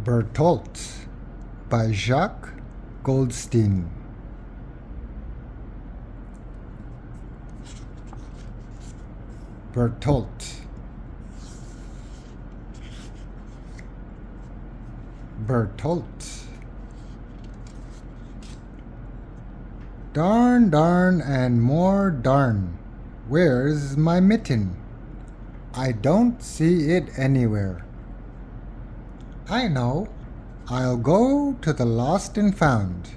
Bertolt by Jacques Goldstyn. Bertolt. Bertolt. Darn, darn, and more darn. Where's my mitten? I don't see it anywhere. I know. I'll go to the lost and found.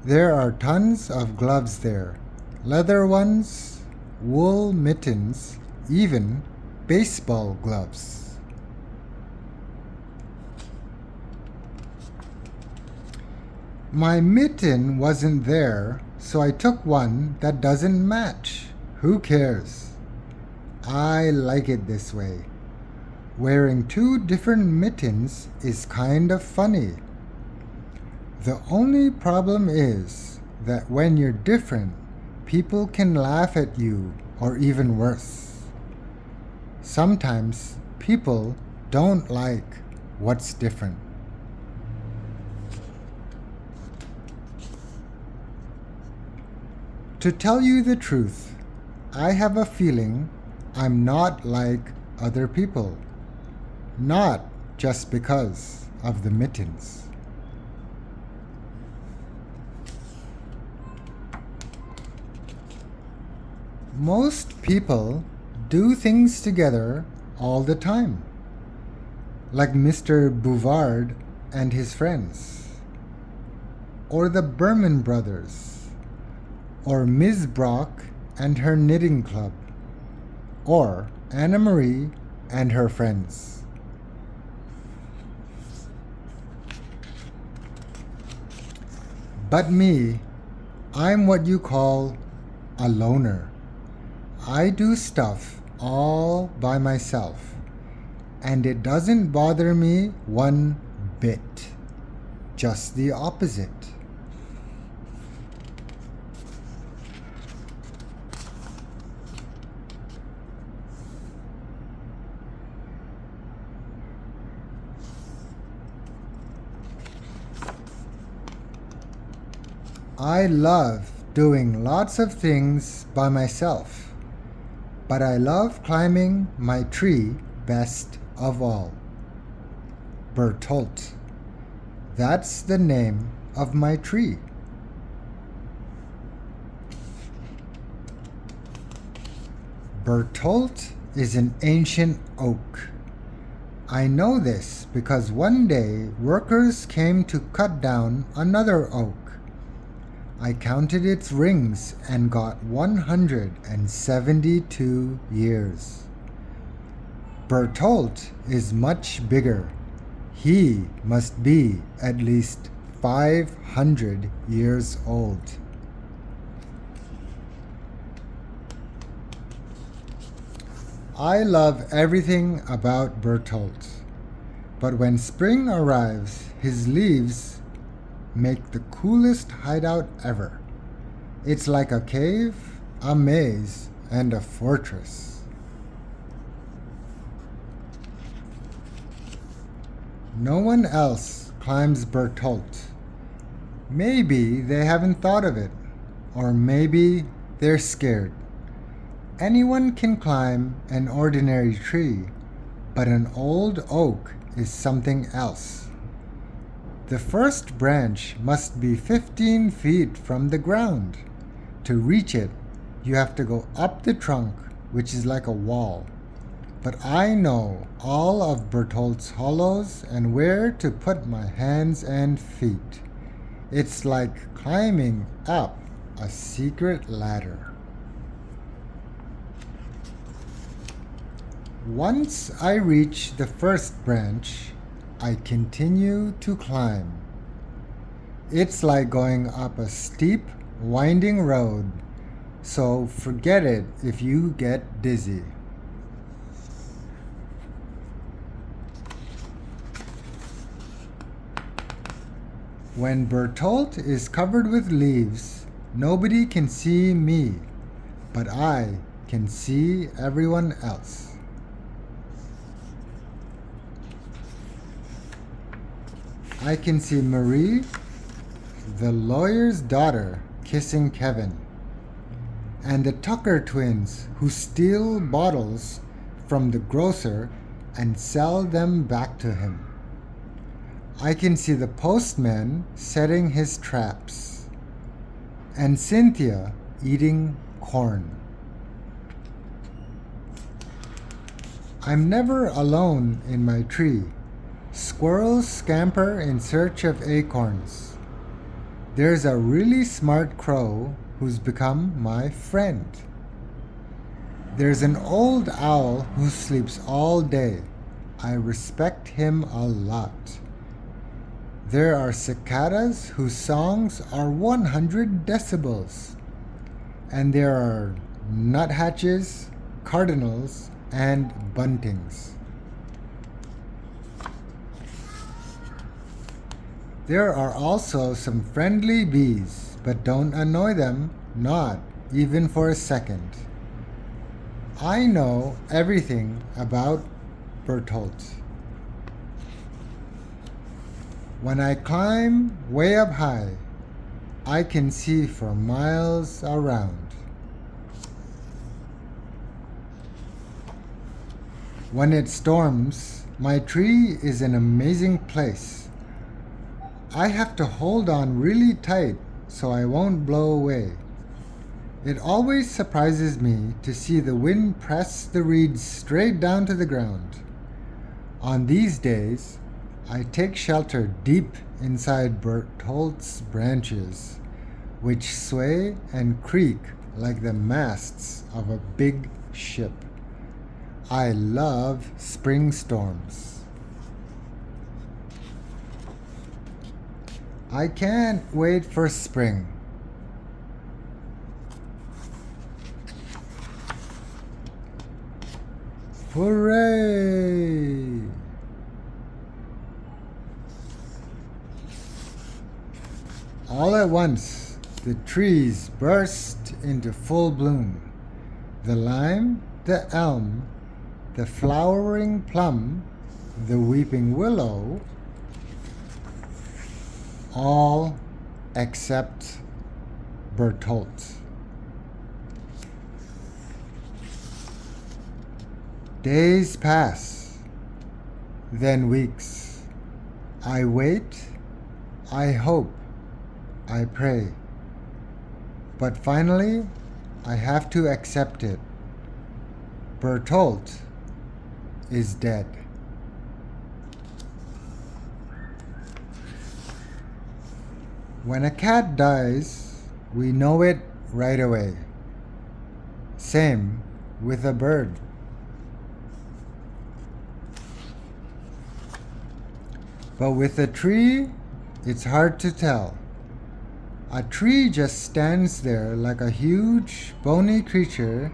There are tons of gloves there. Leather ones, wool mittens, even baseball gloves. My mitten wasn't there, so I took one that doesn't match. Who cares? I like it this way. Wearing two different mittens is kind of funny. The only problem is that when you're different, people can laugh at you, or even worse. Sometimes people don't like what's different. To tell you the truth, I have a feeling I'm not like other people. Not just because of the mittens. Most people do things together all the time, like Mr. Bouvard and his friends, or the Berman brothers, or Ms. Brock and her knitting club, or Anna Marie and her friends. But me, I'm what you call a loner. I do stuff all by myself, and it doesn't bother me one bit. Just the opposite. I love doing lots of things by myself, but I love climbing my tree best of all. Bertolt. That's the name of my tree. Bertolt is an ancient oak. I know this because one day workers came to cut down another oak. I counted its rings and got 172 years. Bertolt is much bigger. He must be at least 500 years old. I love everything about Bertolt, but when spring arrives, his leaves make the coolest hideout ever. It's like a cave, a maze, and a fortress. No one else climbs Bertolt. Maybe they haven't thought of it, or maybe they're scared. Anyone can climb an ordinary tree, but an old oak is something else. The first branch must be 15 feet from the ground. To reach it, you have to go up the trunk, which is like a wall. But I know all of Bertolt's hollows and where to put my hands and feet. It's like climbing up a secret ladder. Once I reach the first branch, I continue to climb. It's like going up a steep, winding road, so forget it if you get dizzy. When Bertolt is covered with leaves, nobody can see me, but I can see everyone else. I can see Marie, the lawyer's daughter, kissing Kevin, and the Tucker twins who steal bottles from the grocer and sell them back to him. I can see the postman setting his traps, and Cynthia eating corn. I'm never alone in my tree. Squirrels scamper in search of acorns. There's a really smart crow who's become my friend. There's an old owl who sleeps all day. I respect him a lot. There are cicadas whose songs are 100 decibels. And there are nuthatches, cardinals, and buntings. There are also some friendly bees, but don't annoy them, not even for a second. I know everything about Bertolt. When I climb way up high, I can see for miles around. When it storms, my tree is an amazing place. I have to hold on really tight so I won't blow away. It always surprises me to see the wind press the reeds straight down to the ground. On these days, I take shelter deep inside Bertolt's branches, which sway and creak like the masts of a big ship. I love spring storms. I can't wait for spring. Hooray! All at once, the trees burst into full bloom. The lime, the elm, the flowering plum, the weeping willow, all except Bertolt. Days pass, then weeks. I wait, I hope, I pray. But finally, I have to accept it. Bertolt is dead. When a cat dies, we know it right away. Same with a bird. But with a tree, it's hard to tell. A tree just stands there like a huge, bony creature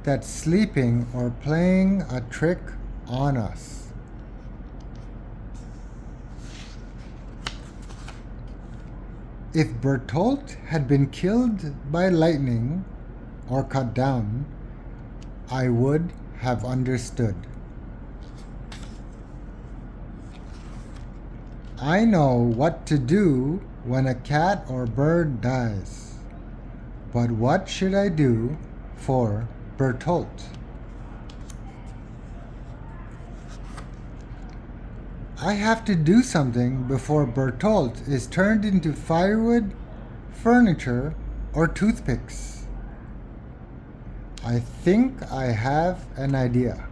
that's sleeping or playing a trick on us. If Bertolt had been killed by lightning or cut down, I would have understood. I know what to do when a cat or bird dies. But what should I do for Bertolt? I have to do something before Bertolt is turned into firewood, furniture, or toothpicks. I think I have an idea.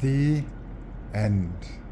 The end.